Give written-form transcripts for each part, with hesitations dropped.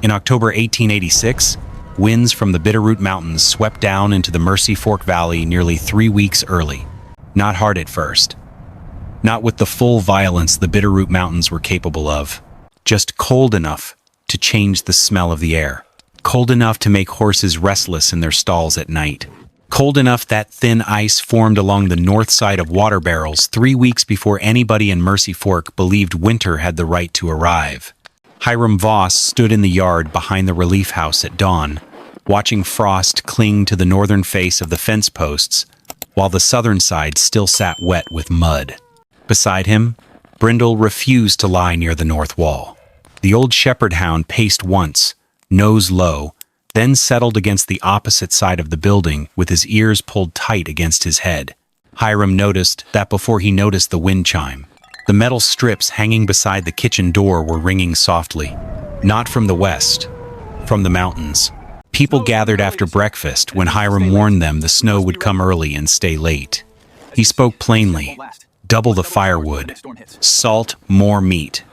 In October 1886, winds from the Bitterroot Mountains swept down into the Mercy Fork Valley nearly 3 weeks early. Not hard at first. Not with the full violence the Bitterroot Mountains were capable of. Just cold enough to change the smell of the air. Cold enough to make horses restless in their stalls at night. Cold enough that thin ice formed along the north side of water barrels 3 weeks before anybody in Mercy Fork believed winter had the right to arrive. Hiram Voss stood in the yard behind the relief house at dawn, watching frost cling to the northern face of the fence posts, while the southern side still sat wet with mud. Beside him, Brindle refused to lie near the north wall. The old shepherd hound paced once, nose low, then settled against the opposite side of the building with his ears pulled tight against his head. Hiram noticed that before he noticed the wind chime. The metal strips hanging beside the kitchen door were ringing softly. Not from the west, from the mountains. People gathered after breakfast when Hiram warned them the snow would come early and stay late. He spoke plainly. Double the firewood. Salt more meat.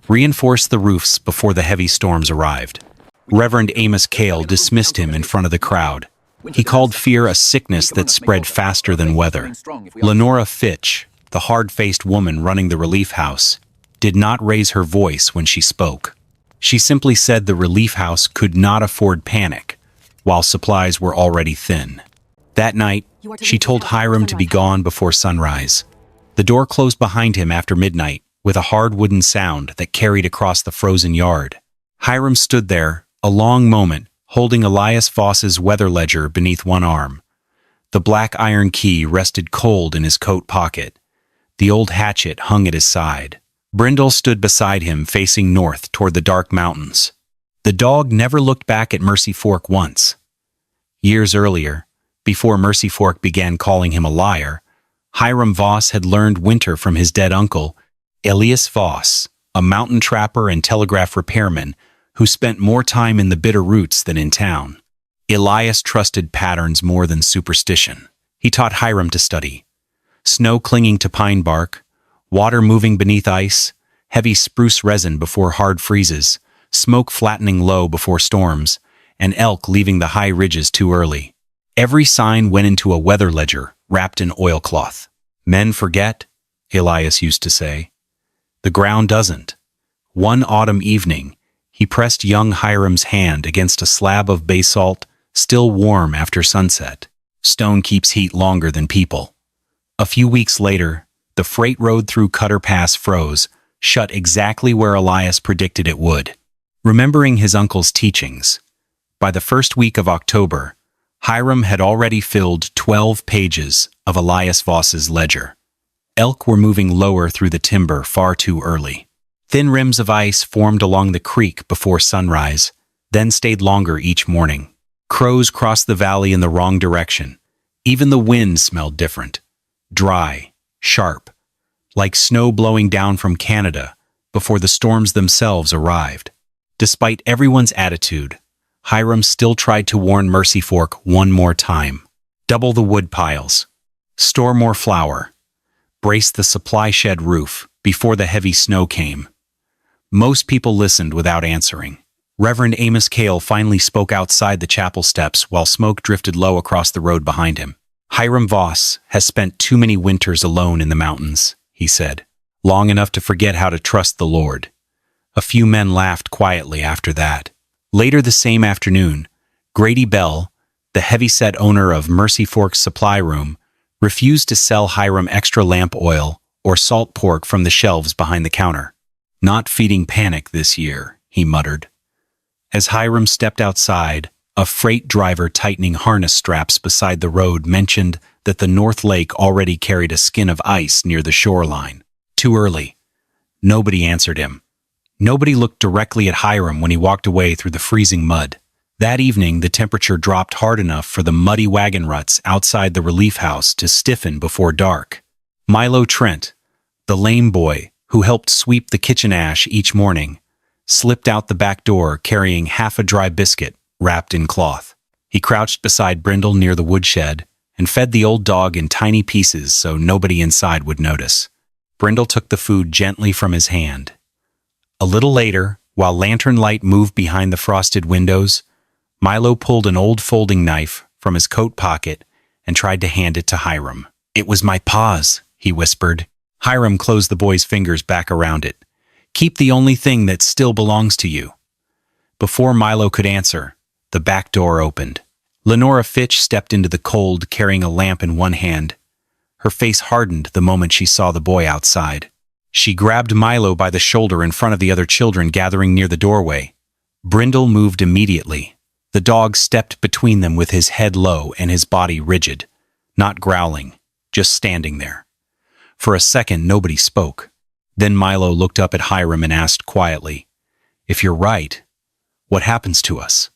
Reinforce the roofs before the heavy storms arrived. Reverend Amos Cale dismissed him in front of the crowd. He called fear a sickness that spread faster than weather. Lenora Fitch, the hard-faced woman running the relief house, did not raise her voice when she spoke. She simply said the relief house could not afford panic, while supplies were already thin. That night, she told Hiram to be gone before sunrise. The door closed behind him after midnight, with a hard wooden sound that carried across the frozen yard. Hiram stood there, a long moment, holding Elias Voss's weather ledger beneath one arm. The black iron key rested cold in his coat pocket. The old hatchet hung at his side. Brindle stood beside him, facing north toward the dark mountains. The dog never looked back at Mercy Fork once. Years earlier, before Mercy Fork began calling him a liar, Hiram Voss had learned winter from his dead uncle, Elias Voss, a mountain trapper and telegraph repairman who spent more time in the Bitterroots than in town. Elias trusted patterns more than superstition. He taught Hiram to study. Snow clinging to pine bark, water moving beneath ice, heavy spruce resin before hard freezes, smoke flattening low before storms, and elk leaving the high ridges too early. Every sign went into a weather ledger wrapped in oilcloth. Men forget, Elias used to say. The ground doesn't. One autumn evening, he pressed young Hiram's hand against a slab of basalt, still warm after sunset. Stone keeps heat longer than people. A few weeks later, the freight road through Cutter Pass froze, shut exactly where Elias predicted it would. Remembering his uncle's teachings, by the first week of October, Hiram had already filled 12 pages of Elias Voss's ledger. Elk were moving lower through the timber far too early. Thin rims of ice formed along the creek before sunrise, then stayed longer each morning. Crows crossed the valley in the wrong direction. Even the wind smelled different. Dry, sharp, like snow blowing down from Canada before the storms themselves arrived. Despite everyone's attitude, Hiram still tried to warn Mercy Fork one more time. Double the wood piles. Store more flour. Brace the supply shed roof before the heavy snow came. Most people listened without answering. Reverend Amos Cale finally spoke outside the chapel steps while smoke drifted low across the road behind him. Hiram Voss has spent too many winters alone in the mountains, he said, long enough to forget how to trust the Lord. A few men laughed quietly after that. Later the same afternoon, Grady Bell, the heavy-set owner of Mercy Fork's supply room, refused to sell Hiram extra lamp oil or salt pork from the shelves behind the counter. Not feeding panic this year, he muttered. As Hiram stepped outside, a freight driver tightening harness straps beside the road mentioned that the North Lake already carried a skin of ice near the shoreline. Too early. Nobody answered him. Nobody looked directly at Hiram when he walked away through the freezing mud. That evening, the temperature dropped hard enough for the muddy wagon ruts outside the relief house to stiffen before dark. Milo Trent, the lame boy who helped sweep the kitchen ash each morning, slipped out the back door carrying half a dry biscuit wrapped in cloth. He crouched beside Brindle near the woodshed and fed the old dog in tiny pieces so nobody inside would notice. Brindle took the food gently from his hand. A little later, While lantern light moved behind the frosted windows, Milo pulled an old folding knife from his coat pocket and tried to hand it to Hiram. "It was my paws," he whispered. Hiram closed the boy's fingers back around it. "Keep the only thing that still belongs to you." Before Milo could answer, the back door opened. Lenora Fitch stepped into the cold, carrying a lamp in one hand. Her face hardened the moment she saw the boy outside. She grabbed Milo by the shoulder in front of the other children gathering near the doorway. Brindle moved immediately. The dog stepped between them with his head low and his body rigid, not growling, just standing there. For a second, nobody spoke. Then Milo looked up at Hiram and asked quietly, "If you're right, what happens to us?"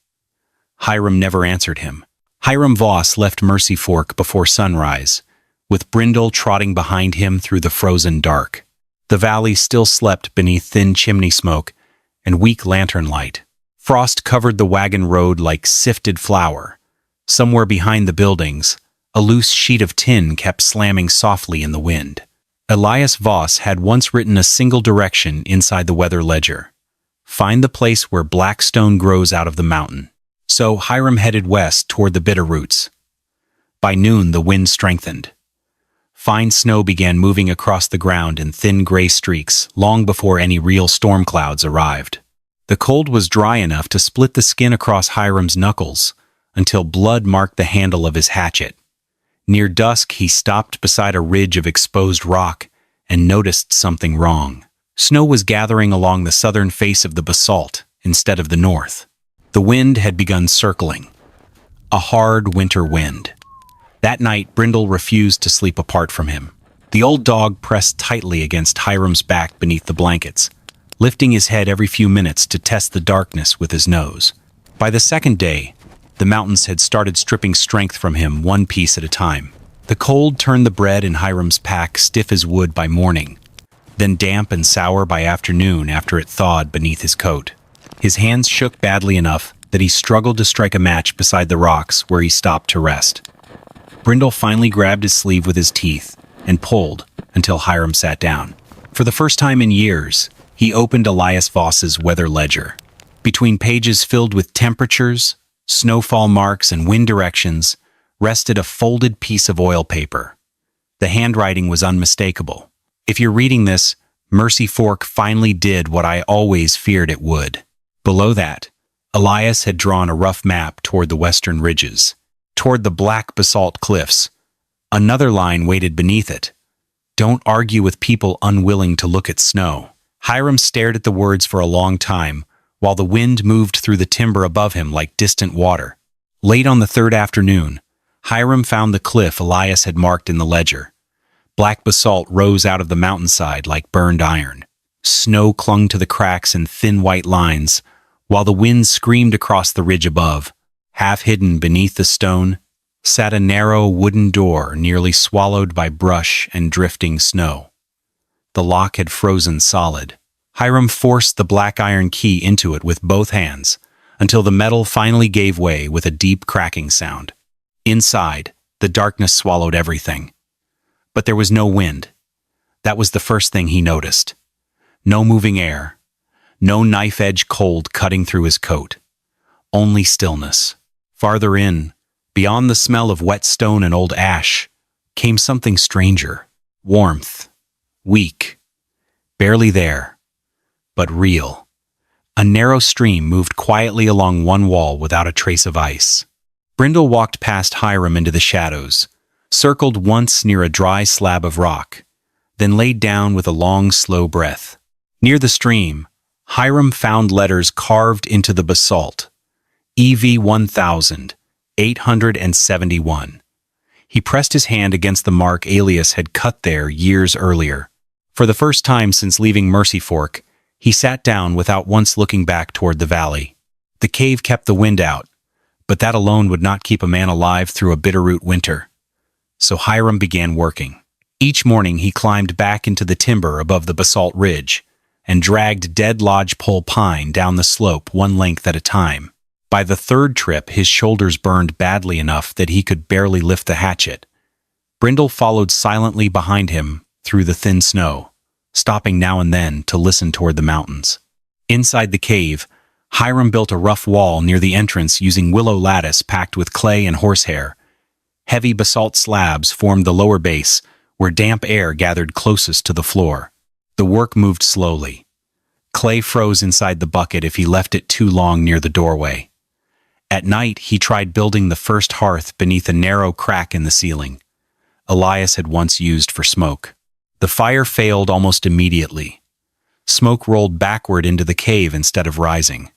Hiram never answered him. Hiram Voss left Mercy Fork before sunrise, with Brindle trotting behind him through the frozen dark. The valley still slept beneath thin chimney smoke and weak lantern light. Frost covered the wagon road like sifted flour. Somewhere behind the buildings, a loose sheet of tin kept slamming softly in the wind. Elias Voss had once written a single direction inside the weather ledger: "Find the place where black stone grows out of the mountain." So Hiram headed west toward the Bitterroots. By noon, the wind strengthened. Fine snow began moving across the ground in thin gray streaks long before any real storm clouds arrived. The cold was dry enough to split the skin across Hiram's knuckles until blood marked the handle of his hatchet. Near dusk, he stopped beside a ridge of exposed rock and noticed something wrong. Snow was gathering along the southern face of the basalt instead of the north. The wind had begun circling, a hard winter wind. That night, Brindle refused to sleep apart from him. The old dog pressed tightly against Hiram's back beneath the blankets, lifting his head every few minutes to test the darkness with his nose. By the second day, the mountains had started stripping strength from him one piece at a time. The cold turned the bread in Hiram's pack stiff as wood by morning, then damp and sour by afternoon after it thawed beneath his coat. His hands shook badly enough that he struggled to strike a match beside the rocks where he stopped to rest. Brindle finally grabbed his sleeve with his teeth and pulled until Hiram sat down. For the first time in years, he opened Elias Voss's weather ledger. Between pages filled with temperatures, snowfall marks, and wind directions, rested a folded piece of oil paper. The handwriting was unmistakable. "If you're reading this, Mercy Fork finally did what I always feared it would." Below that, Elias had drawn a rough map toward the western ridges, toward the black basalt cliffs. Another line waited beneath it: "Don't argue with people unwilling to look at snow." Hiram stared at the words for a long time, while the wind moved through the timber above him like distant water. Late on the third afternoon, Hiram found the cliff Elias had marked in the ledger. Black basalt rose out of the mountainside like burned iron. Snow clung to the cracks in thin white lines, while the wind screamed across the ridge above. Half hidden beneath the stone sat a narrow wooden door nearly swallowed by brush and drifting snow. The lock had frozen solid. Hiram forced the black iron key into it with both hands until the metal finally gave way with a deep cracking sound. Inside, the darkness swallowed everything. But there was no wind. That was the first thing he noticed. No moving air. No knife-edge cold cutting through his coat. Only stillness. Farther in, beyond the smell of wet stone and old ash, came something stranger. Warmth. Weak. Barely there. But real. A narrow stream moved quietly along one wall without a trace of ice. Brindle walked past Hiram into the shadows, circled once near a dry slab of rock, then laid down with a long, slow breath. Near the stream, Hiram found letters carved into the basalt. EV 1871. He pressed his hand against the mark Elias had cut there years earlier. For the first time since leaving Mercy Fork, he sat down without once looking back toward the valley. The cave kept the wind out, but that alone would not keep a man alive through a Bitterroot winter. So Hiram began working. Each morning he climbed back into the timber above the basalt ridge and dragged dead lodgepole pine down the slope one length at a time. By the third trip, his shoulders burned badly enough that he could barely lift the hatchet. Brindle followed silently behind him through the thin snow, stopping now and then to listen toward the mountains. Inside the cave, Hiram built a rough wall near the entrance using willow lattice packed with clay and horsehair. Heavy basalt slabs formed the lower base, where damp air gathered closest to the floor. The work moved slowly. Clay froze inside the bucket if he left it too long near the doorway. At night, he tried building the first hearth beneath a narrow crack in the ceiling Elias had once used for smoke. The fire failed almost immediately. Smoke rolled backward into the cave instead of rising.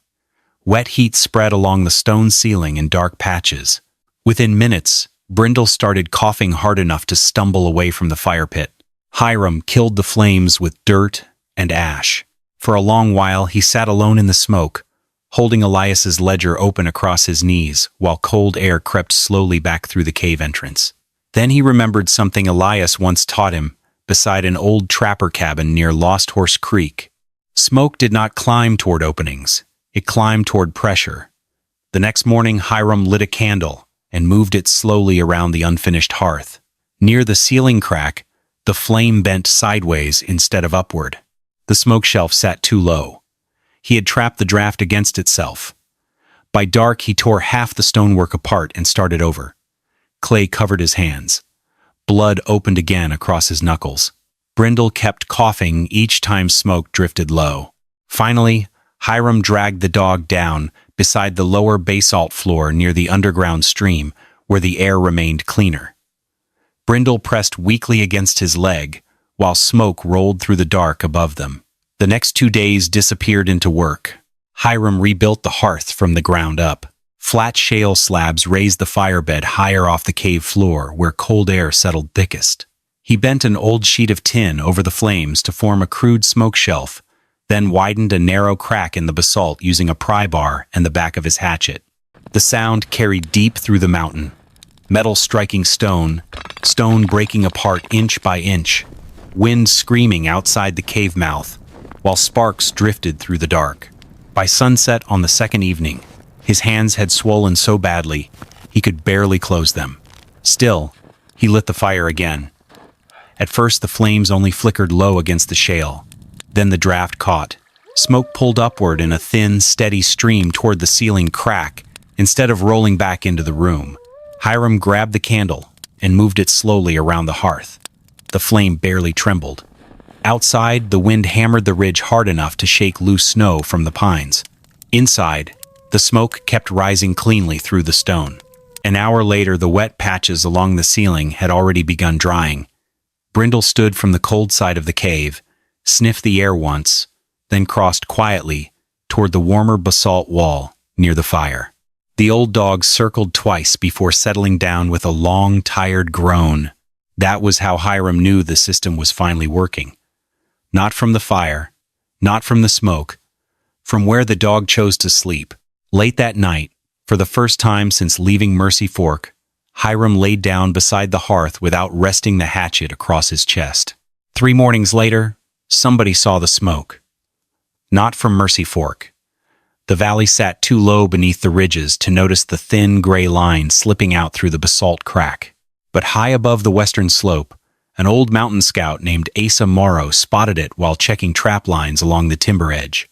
Wet heat spread along the stone ceiling in dark patches. Within minutes, Brindle started coughing hard enough to stumble away from the fire pit. Hiram killed the flames with dirt and ash. For a long while, he sat alone in the smoke, holding Elias's ledger open across his knees while cold air crept slowly back through the cave entrance. Then he remembered something Elias once taught him beside an old trapper cabin near Lost Horse Creek. Smoke did not climb toward openings. It climbed toward pressure. The next morning, Hiram lit a candle and moved it slowly around the unfinished hearth. Near the ceiling crack, the flame bent sideways instead of upward. The smoke shelf sat too low. He had trapped the draft against itself. By dark, he tore half the stonework apart and started over. Clay covered his hands. Blood opened again across his knuckles. Brindle kept coughing each time smoke drifted low. Finally, Hiram dragged the dog down beside the lower basalt floor near the underground stream, where the air remained cleaner. Brindle pressed weakly against his leg, while smoke rolled through the dark above them. The next 2 days disappeared into work. Hiram rebuilt the hearth from the ground up. Flat shale slabs raised the firebed higher off the cave floor, where cold air settled thickest. He bent an old sheet of tin over the flames to form a crude smoke shelf, then widened a narrow crack in the basalt using a pry bar and the back of his hatchet. The sound carried deep through the mountain. Metal striking stone, stone breaking apart inch by inch, wind screaming outside the cave mouth, while sparks drifted through the dark. By sunset on the second evening, his hands had swollen so badly he could barely close them. Still, he lit the fire again. At first, the flames only flickered low against the shale. Then the draft caught. Smoke pulled upward in a thin, steady stream toward the ceiling crack instead of rolling back into the room. Hiram grabbed the candle and moved it slowly around the hearth. The flame barely trembled. Outside, the wind hammered the ridge hard enough to shake loose snow from the pines. Inside, the smoke kept rising cleanly through the stone. An hour later, the wet patches along the ceiling had already begun drying. Brindle stood from the cold side of the cave, sniffed the air once, then crossed quietly toward the warmer basalt wall near the fire. The old dog circled twice before settling down with a long, tired groan. That was how Hiram knew the system was finally working. Not from the fire, not from the smoke, from where the dog chose to sleep. Late that night, for the first time since leaving Mercy Fork, Hiram laid down beside the hearth without resting the hatchet across his chest. 3 mornings later, somebody saw the smoke. Not from Mercy Fork. The valley sat too low beneath the ridges to notice the thin gray line slipping out through the basalt crack. But high above the western slope, an old mountain scout named Asa Morrow spotted it while checking trap lines along the timber edge.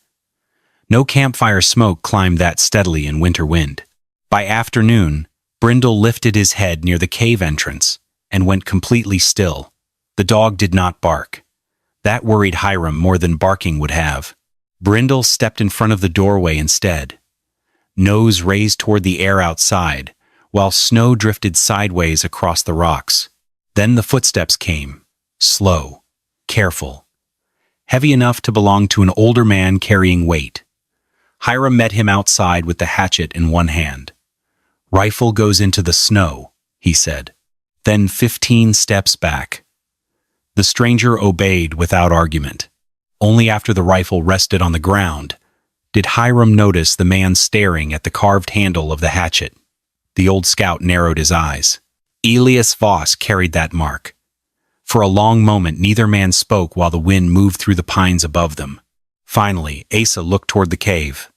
No campfire smoke climbed that steadily in winter wind. By afternoon, Brindle lifted his head near the cave entrance and went completely still. The dog did not bark. That worried Hiram more than barking would have. Brindle stepped in front of the doorway instead, nose raised toward the air outside, while snow drifted sideways across the rocks. Then the footsteps came, slow, careful, heavy enough to belong to an older man carrying weight. Hiram met him outside with the hatchet in one hand. "Rifle goes into the snow," he said. Then 15 steps back. The stranger obeyed without argument. Only after the rifle rested on the ground did Hiram notice the man staring at the carved handle of the hatchet. The old scout narrowed his eyes. Elias Voss carried that mark. For a long moment, neither man spoke while the wind moved through the pines above them. Finally, Asa looked toward the cave.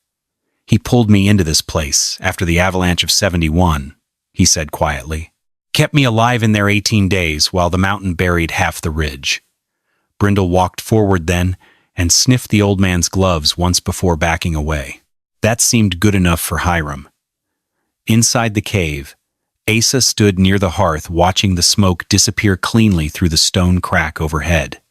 "He pulled me into this place after the avalanche of '71, he said quietly. "Kept me alive in there 18 days while the mountain buried half the ridge." Brindle walked forward then and sniffed the old man's gloves once before backing away. That seemed good enough for Hiram. Inside the cave, Asa stood near the hearth watching the smoke disappear cleanly through the stone crack overhead.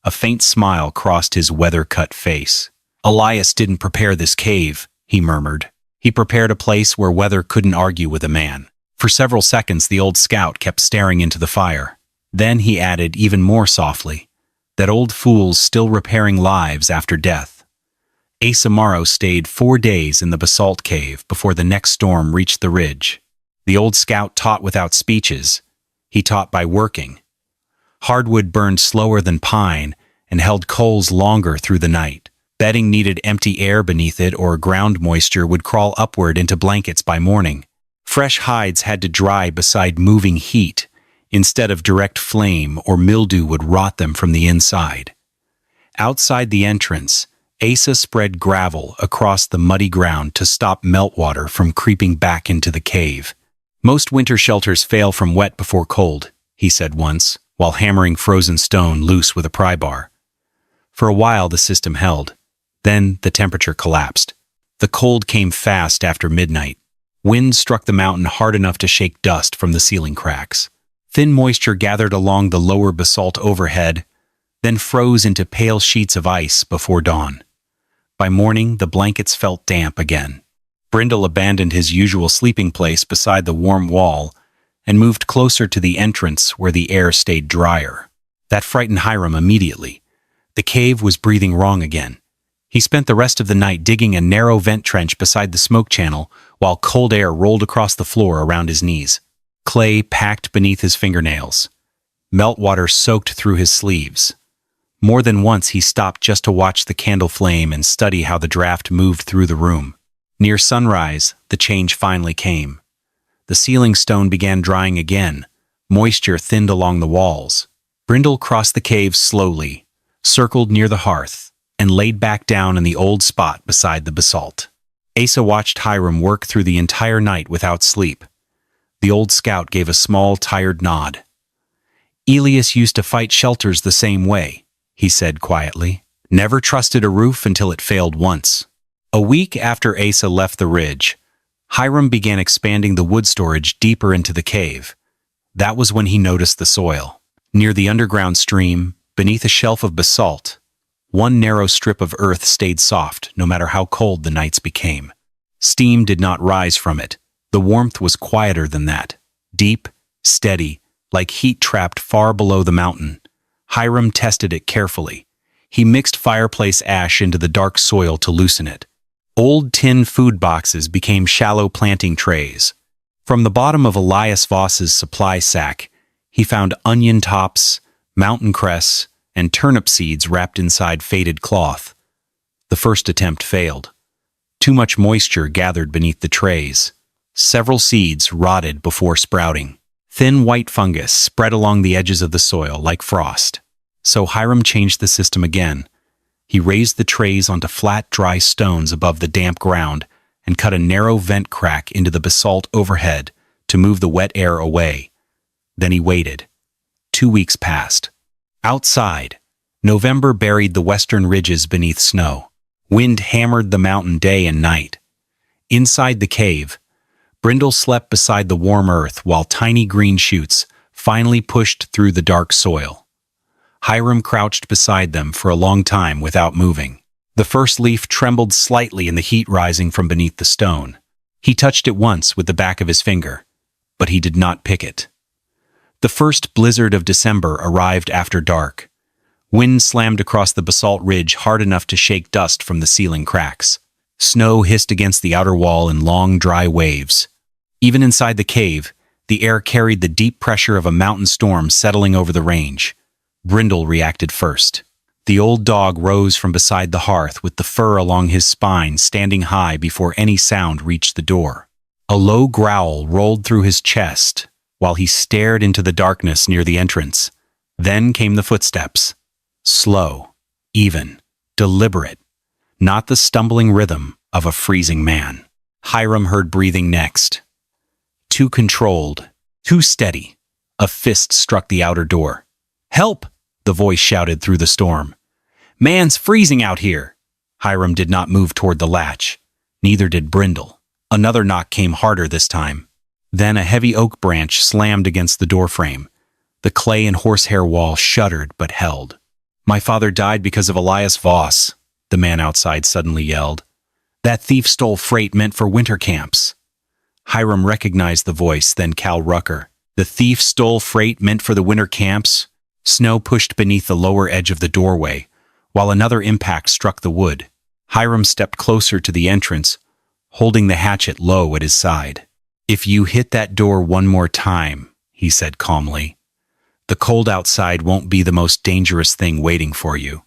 A faint smile crossed his weather-cut face. "Elias didn't prepare this cave," he murmured. "He prepared a place where weather couldn't argue with a man." For several seconds the old scout kept staring into the fire. Then he added even more softly, "That old fool's still repairing lives after death." Asa Morrow stayed 4 days in the basalt cave before the next storm reached the ridge. The old scout taught without speeches. He taught by working. Hardwood burned slower than pine and held coals longer through the night. Bedding needed empty air beneath it, or ground moisture would crawl upward into blankets by morning. Fresh hides had to dry beside moving heat instead of direct flame, or mildew would rot them from the inside. Outside the entrance, Asa spread gravel across the muddy ground to stop meltwater from creeping back into the cave. "Most winter shelters fail from wet before cold," he said once, while hammering frozen stone loose with a pry bar. For a while the system held. Then the temperature collapsed. The cold came fast after midnight. Wind struck the mountain hard enough to shake dust from the ceiling cracks. Thin moisture gathered along the lower basalt overhead, then froze into pale sheets of ice before dawn. By morning, the blankets felt damp again. Brindle abandoned his usual sleeping place beside the warm wall and moved closer to the entrance where the air stayed drier. That frightened Hiram immediately. The cave was breathing wrong again. He spent the rest of the night digging a narrow vent trench beside the smoke channel while cold air rolled across the floor around his knees. Clay packed beneath his fingernails. Meltwater soaked through his sleeves. More than once he stopped just to watch the candle flame and study how the draft moved through the room. Near sunrise, the change finally came. The ceiling stone began drying again. Moisture thinned along the walls. Brindle crossed the cave slowly, circled near the hearth, and laid back down in the old spot beside the basalt. Asa watched Hiram work through the entire night without sleep. The old scout gave a small, tired nod. "Elias used to fight shelters the same way," he said quietly. "Never trusted a roof until it failed once." A week after Asa left the ridge, Hiram began expanding the wood storage deeper into the cave. That was when he noticed the soil. Near the underground stream, beneath a shelf of basalt, one narrow strip of earth stayed soft no matter how cold the nights became. Steam did not rise from it. The warmth was quieter than that. Deep, steady, like heat trapped far below the mountain. Hiram tested it carefully. He mixed fireplace ash into the dark soil to loosen it. Old tin food boxes became shallow planting trays. From the bottom of Elias Voss's supply sack, he found onion tops, mountain cress, and turnip seeds wrapped inside faded cloth. The first attempt failed. Too much moisture gathered beneath the trays. Several seeds rotted before sprouting. Thin white fungus spread along the edges of the soil like frost. So Hiram changed the system again. He raised the trays onto flat, dry stones above the damp ground and cut a narrow vent crack into the basalt overhead to move the wet air away. Then he waited. 2 weeks passed. Outside, November buried the western ridges beneath snow. Wind hammered the mountain day and night. Inside the cave, Brindle slept beside the warm earth while tiny green shoots finally pushed through the dark soil. Hiram crouched beside them for a long time without moving. The first leaf trembled slightly in the heat rising from beneath the stone. He touched it once with the back of his finger, but he did not pick it. The first blizzard of December arrived after dark. Wind slammed across the basalt ridge hard enough to shake dust from the ceiling cracks. Snow hissed against the outer wall in long, dry waves. Even inside the cave, the air carried the deep pressure of a mountain storm settling over the range. Brindle reacted first. The old dog rose from beside the hearth with the fur along his spine standing high before any sound reached the door. A low growl rolled through his chest while he stared into the darkness near the entrance. Then came the footsteps. Slow, even, deliberate, not the stumbling rhythm of a freezing man. Hiram heard breathing next. Too controlled, too steady. A fist struck the outer door. "Help!" the voice shouted through the storm. "Man's freezing out here." Hiram did not move toward the latch. Neither did Brindle. Another knock came harder this time. Then a heavy oak branch slammed against the doorframe. The clay and horsehair wall shuddered but held. "My father died because of Elias Voss," the man outside suddenly yelled. "That thief stole freight meant for winter camps." Hiram recognized the voice, then Cal Rucker. "The thief stole freight meant for the winter camps?" Snow pushed beneath the lower edge of the doorway, while another impact struck the wood. Hiram stepped closer to the entrance, holding the hatchet low at his side. "If you hit that door one more time," he said calmly, "the cold outside won't be the most dangerous thing waiting for you."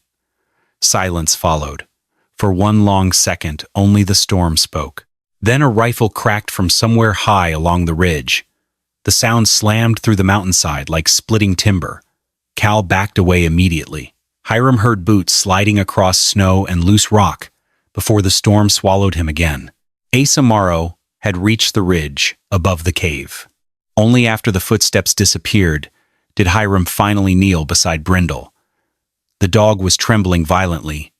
Silence followed. For one long second, only the storm spoke. Then a rifle cracked from somewhere high along the ridge. The sound slammed through the mountainside like splitting timber. Cal backed away immediately. Hiram heard boots sliding across snow and loose rock before the storm swallowed him again. Asa Morrow had reached the ridge above the cave. Only after the footsteps disappeared did Hiram finally kneel beside Brindle. The dog was trembling violently.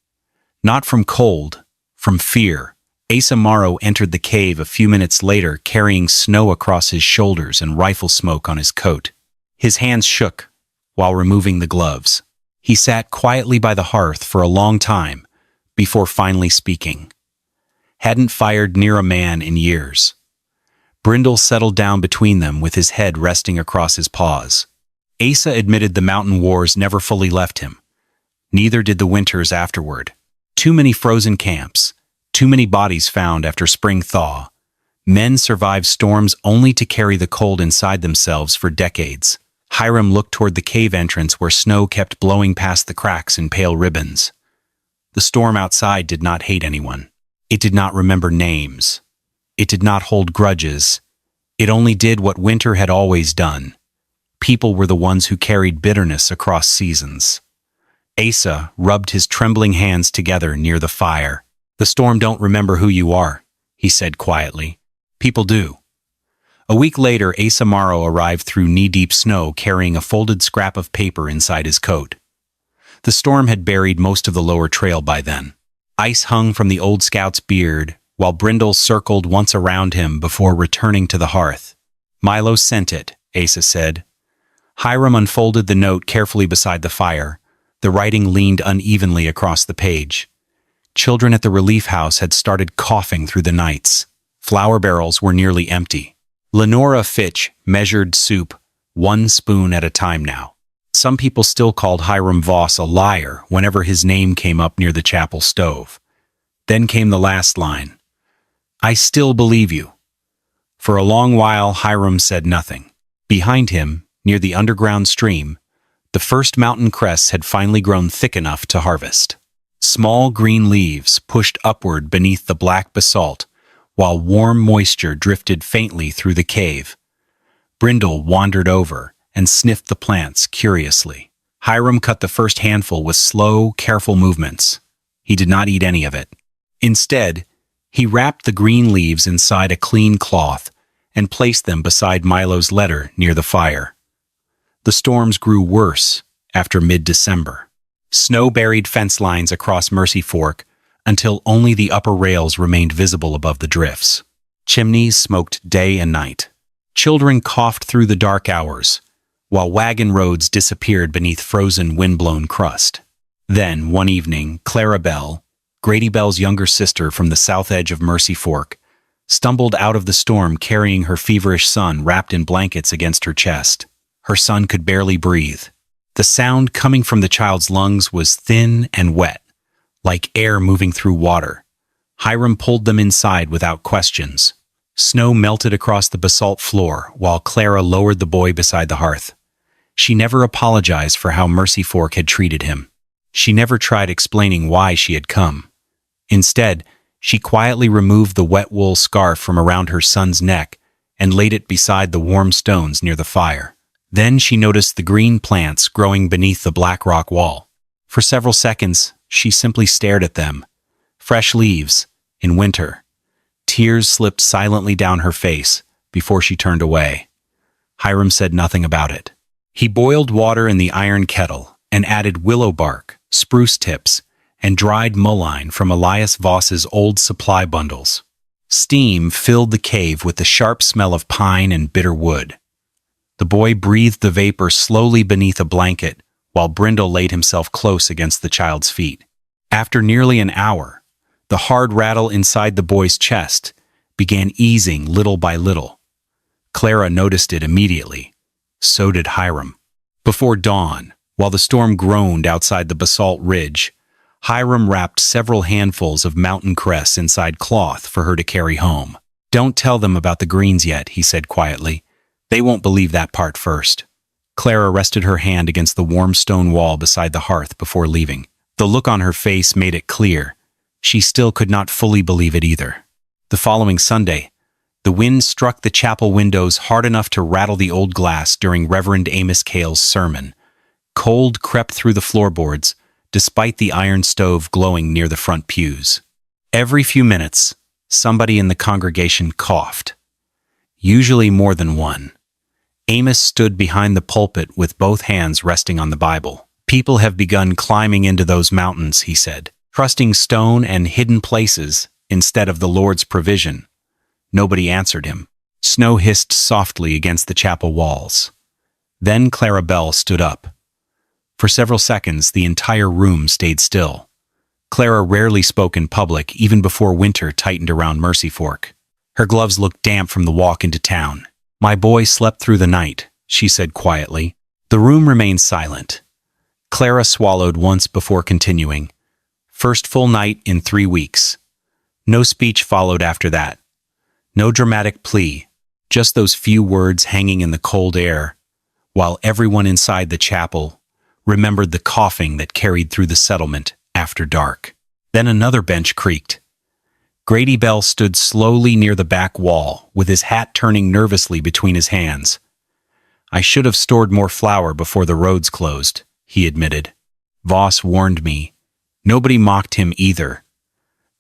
Not from cold, from fear. Asa Morrow entered the cave a few minutes later carrying snow across his shoulders and rifle smoke on his coat. His hands shook while removing the gloves. He sat quietly by the hearth for a long time before finally speaking. Hadn't fired near a man in years. Brindle settled down between them with his head resting across his paws. Asa admitted the mountain wars never fully left him. Neither did the winters afterward. Too many frozen camps. Too many bodies found after spring thaw. Men survived storms only to carry the cold inside themselves for decades. Hiram looked toward the cave entrance where snow kept blowing past the cracks in pale ribbons. The storm outside did not hate anyone. It did not remember names. It did not hold grudges. It only did what winter had always done. People were the ones who carried bitterness across seasons. Asa rubbed his trembling hands together near the fire. "The storm don't remember who you are," he said quietly. "People do." A week later, Asa Morrow arrived through knee-deep snow carrying a folded scrap of paper inside his coat. The storm had buried most of the lower trail by then. Ice hung from the old scout's beard, while Brindle circled once around him before returning to the hearth. "Milo sent it," Asa said. Hiram unfolded the note carefully beside the fire. The writing leaned unevenly across the page. Children at the relief house had started coughing through the nights. Flour barrels were nearly empty. Lenora Fitch measured soup 1 spoon at a time now. Some people still called Hiram Voss a liar whenever his name came up near the chapel stove. Then came the last line. "I still believe you." For a long while, Hiram said nothing. Behind him, near the underground stream, the first mountain crests had finally grown thick enough to harvest. Small green leaves pushed upward beneath the black basalt, while warm moisture drifted faintly through the cave. Brindle wandered over and sniffed the plants curiously. Hiram cut the first handful with slow, careful movements. He did not eat any of it. Instead, he wrapped the green leaves inside a clean cloth and placed them beside Milo's letter near the fire. The storms grew worse after mid-December. Snow buried fence lines across Mercy Fork until only the upper rails remained visible above the drifts. Chimneys smoked day and night. Children coughed through the dark hours, while wagon roads disappeared beneath frozen, wind-blown crust. Then, one evening, Clara Bell, Grady Bell's younger sister from the south edge of Mercy Fork, stumbled out of the storm carrying her feverish son wrapped in blankets against her chest. Her son could barely breathe. The sound coming from the child's lungs was thin and wet, like air moving through water. Hiram pulled them inside without questions. Snow melted across the basalt floor while Clara lowered the boy beside the hearth. She never apologized for how Mercy Fork had treated him. She never tried explaining why she had come. Instead, she quietly removed the wet wool scarf from around her son's neck and laid it beside the warm stones near the fire. Then she noticed the green plants growing beneath the black rock wall. For several seconds, she simply stared at them. Fresh leaves, in winter. Tears slipped silently down her face before she turned away. Hiram said nothing about it. He boiled water in the iron kettle and added willow bark, spruce tips, and dried mullein from Elias Voss's old supply bundles. Steam filled the cave with the sharp smell of pine and bitter wood. The boy breathed the vapor slowly beneath a blanket, while Brindle laid himself close against the child's feet. After nearly an hour, the hard rattle inside the boy's chest began easing little by little. Clara noticed it immediately. So did Hiram. Before dawn, while the storm groaned outside the basalt ridge, Hiram wrapped several handfuls of mountain cress inside cloth for her to carry home. "Don't tell them about the greens yet," he said quietly. "They won't believe that part first." Clara rested her hand against the warm stone wall beside the hearth before leaving. The look on her face made it clear. She still could not fully believe it either. The following Sunday, the wind struck the chapel windows hard enough to rattle the old glass during Reverend Amos Cale's sermon. Cold crept through the floorboards, despite the iron stove glowing near the front pews. Every few minutes, somebody in the congregation coughed. Usually more than one. Amos stood behind the pulpit with both hands resting on the Bible. "People have begun climbing into those mountains," he said, "trusting stone and hidden places instead of the Lord's provision." Nobody answered him. Snow hissed softly against the chapel walls. Then Clara Bell stood up. For several seconds, the entire room stayed still. Clara rarely spoke in public, even before winter tightened around Mercy Fork. Her gloves looked damp from the walk into town. "My boy slept through the night," she said quietly. The room remained silent. Clara swallowed once before continuing. "First full night in 3 weeks. No speech followed after that. No dramatic plea, just those few words hanging in the cold air, while everyone inside the chapel remembered the coughing that carried through the settlement after dark." Then another bench creaked. Grady Bell stood slowly near the back wall, with his hat turning nervously between his hands. "I should have stored more flour before the roads closed," he admitted. "Voss warned me." Nobody mocked him either.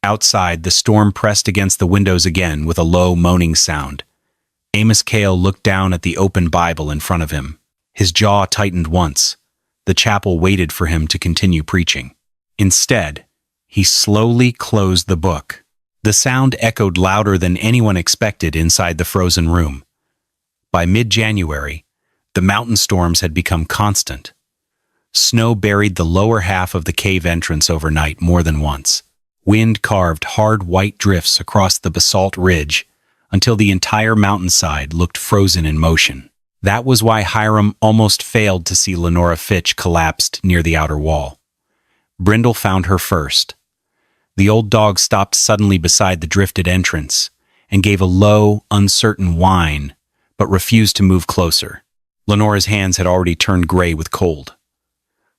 Outside, the storm pressed against the windows again with a low moaning sound. Amos Cale looked down at the open Bible in front of him. His jaw tightened once. The chapel waited for him to continue preaching. Instead, he slowly closed the book. The sound echoed louder than anyone expected inside the frozen room. By mid-January, the mountain storms had become constant. Snow buried the lower half of the cave entrance overnight more than once. Wind carved hard white drifts across the basalt ridge until the entire mountainside looked frozen in motion. That was why Hiram almost failed to see Lenora Fitch collapsed near the outer wall. Brindle found her first. The old dog stopped suddenly beside the drifted entrance and gave a low, uncertain whine, but refused to move closer. Lenora's hands had already turned gray with cold.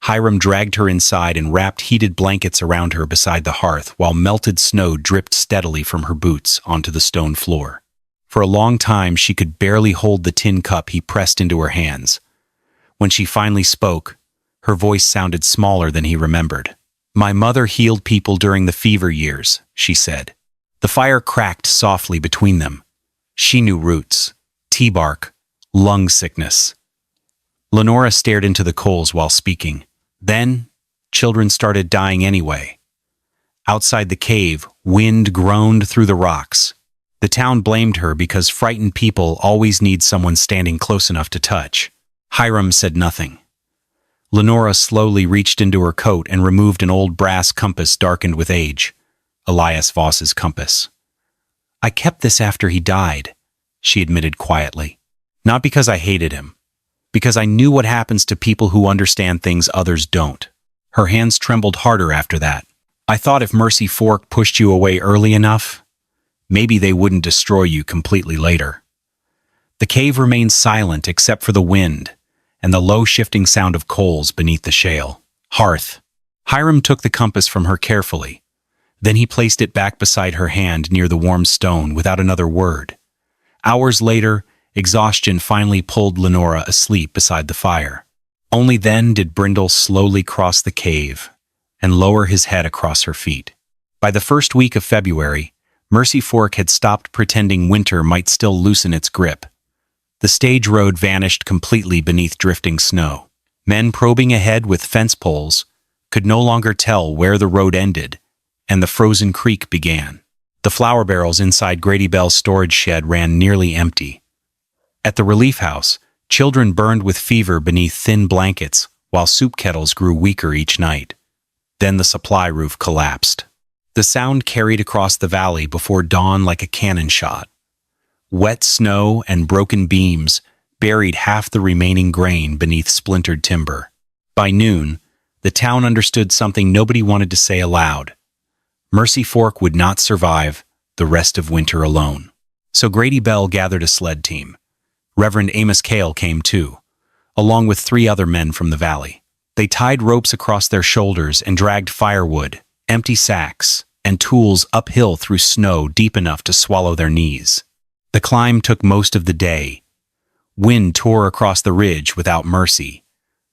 Hiram dragged her inside and wrapped heated blankets around her beside the hearth while melted snow dripped steadily from her boots onto the stone floor. For a long time, she could barely hold the tin cup he pressed into her hands. When she finally spoke, her voice sounded smaller than he remembered. "My mother healed people during the fever years," she said. The fire cracked softly between them. She knew roots, tea bark, lung sickness. Lenora stared into the coals while speaking. Then, children started dying anyway. Outside the cave, wind groaned through the rocks. The town blamed her because frightened people always need someone standing close enough to touch. Hiram said nothing. Lenora slowly reached into her coat and removed an old brass compass darkened with age, Elias Voss's compass. "I kept this after he died," she admitted quietly. "Not because I hated him. Because I knew what happens to people who understand things others don't." Her hands trembled harder after that. "I thought if Mercy Fork pushed you away early enough, maybe they wouldn't destroy you completely later." The cave remained silent except for the wind and the low shifting sound of coals beneath the shale. Hearth. Hiram took the compass from her carefully. Then he placed it back beside her hand near the warm stone without another word. Hours later, exhaustion finally pulled Lenora asleep beside the fire. Only then did Brindle slowly cross the cave and lower his head across her feet. By the first week of February, Mercy Fork had stopped pretending winter might still loosen its grip. The stage road vanished completely beneath drifting snow. Men probing ahead with fence poles, could no longer tell where the road ended and the frozen creek began. The flour barrels inside Grady Bell's storage shed ran nearly empty. At the relief house, children burned with fever beneath thin blankets while soup kettles grew weaker each night. Then the supply roof collapsed. The sound carried across the valley before dawn like a cannon shot. Wet snow and broken beams buried half the remaining grain beneath splintered timber. By noon, the town understood something nobody wanted to say aloud. Mercy Fork would not survive the rest of winter alone. So Grady Bell gathered a sled team. Reverend Amos Cale came too, along with 3 other men from the valley. They tied ropes across their shoulders and dragged firewood, empty sacks, and tools uphill through snow deep enough to swallow their knees. The climb took most of the day. Wind tore across the ridge without mercy.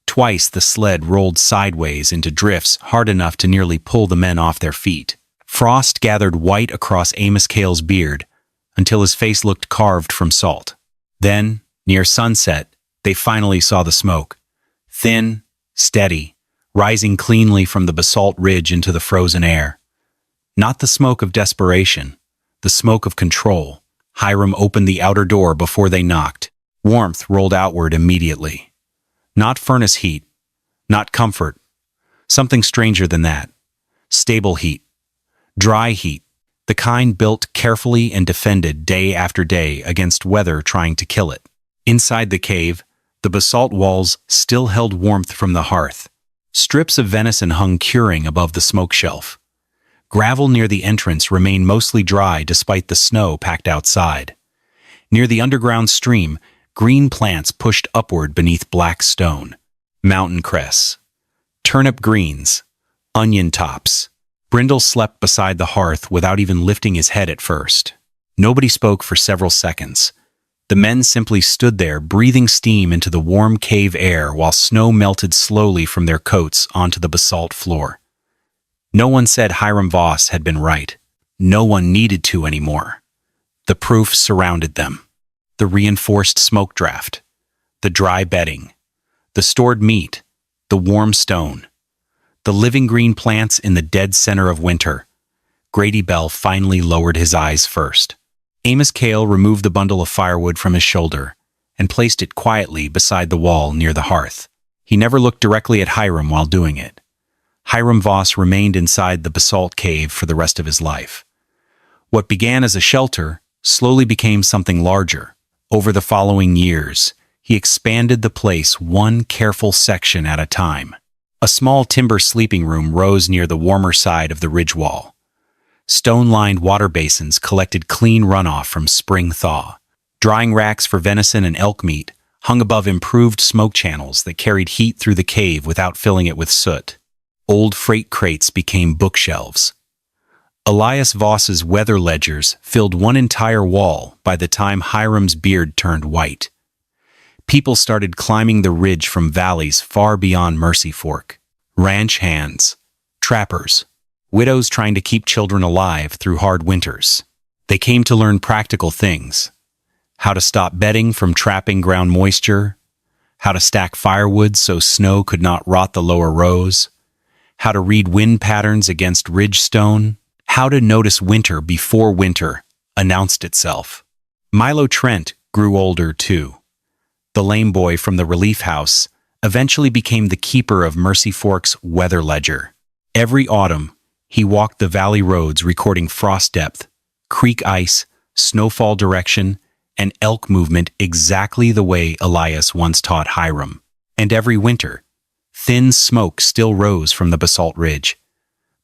Twice the sled rolled sideways into drifts hard enough to nearly pull the men off their feet. Frost gathered white across Amos Cale's beard until his face looked carved from salt. Then, near sunset, they finally saw the smoke. Thin, steady, rising cleanly from the basalt ridge into the frozen air. Not the smoke of desperation, the smoke of control. Hiram opened the outer door before they knocked. Warmth rolled outward immediately. Not furnace heat, not comfort. Something stranger than that. Stable heat. Dry heat. The kind built carefully and defended day after day against weather trying to kill it. Inside the cave, the basalt walls still held warmth from the hearth. Strips of venison hung curing above the smoke shelf. Gravel near the entrance remained mostly dry despite the snow packed outside. Near the underground stream, green plants pushed upward beneath black stone. Mountain cress, turnip greens, onion tops. Brindle slept beside the hearth without even lifting his head at first. Nobody spoke for several seconds. The men simply stood there, breathing steam into the warm cave air while snow melted slowly from their coats onto the basalt floor. No one said Hiram Voss had been right. No one needed to anymore. The proof surrounded them. The reinforced smoke draft, the dry bedding, the stored meat, the warm stone, the living green plants in the dead center of winter. Grady Bell finally lowered his eyes first. Amos Cale removed the bundle of firewood from his shoulder and placed it quietly beside the wall near the hearth. He never looked directly at Hiram while doing it. Hiram Voss remained inside the basalt cave for the rest of his life. What began as a shelter slowly became something larger. Over the following years, he expanded the place one careful section at a time. A small timber sleeping room rose near the warmer side of the ridge wall. Stone-lined water basins collected clean runoff from spring thaw. Drying racks for venison and elk meat hung above improved smoke channels that carried heat through the cave without filling it with soot. Old freight crates became bookshelves. Elias Voss's weather ledgers filled one entire wall by the time Hiram's beard turned white. People started climbing the ridge from valleys far beyond Mercy Fork. Ranch hands, trappers, widows trying to keep children alive through hard winters. They came to learn practical things. How to stop bedding from trapping ground moisture, how to stack firewood so snow could not rot the lower rows, how to read wind patterns against ridge stone, how to notice winter before winter announced itself. Milo Trent grew older too. The lame boy from the relief house eventually became the keeper of Mercy Fork's weather ledger. Every autumn, he walked the valley roads recording frost depth, creek ice, snowfall direction, and elk movement exactly the way Elias once taught Hiram. And every winter, thin smoke still rose from the basalt ridge.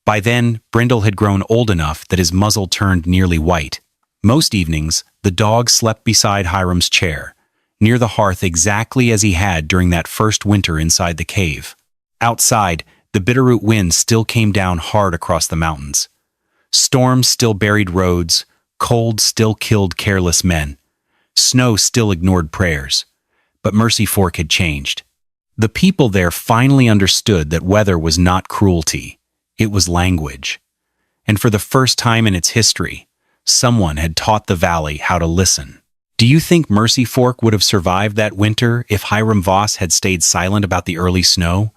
By then, Brindle had grown old enough that his muzzle turned nearly white. Most evenings, the dog slept beside Hiram's chair, near the hearth exactly as he had during that first winter inside the cave. Outside, the Bitterroot wind still came down hard across the mountains. Storms still buried roads, cold still killed careless men. Snow still ignored prayers. But Mercy Fork had changed. The people there finally understood that weather was not cruelty. It was language. And for the first time in its history, someone had taught the valley how to listen. Do you think Mercy Fork would have survived that winter if Hiram Voss had stayed silent about the early snow?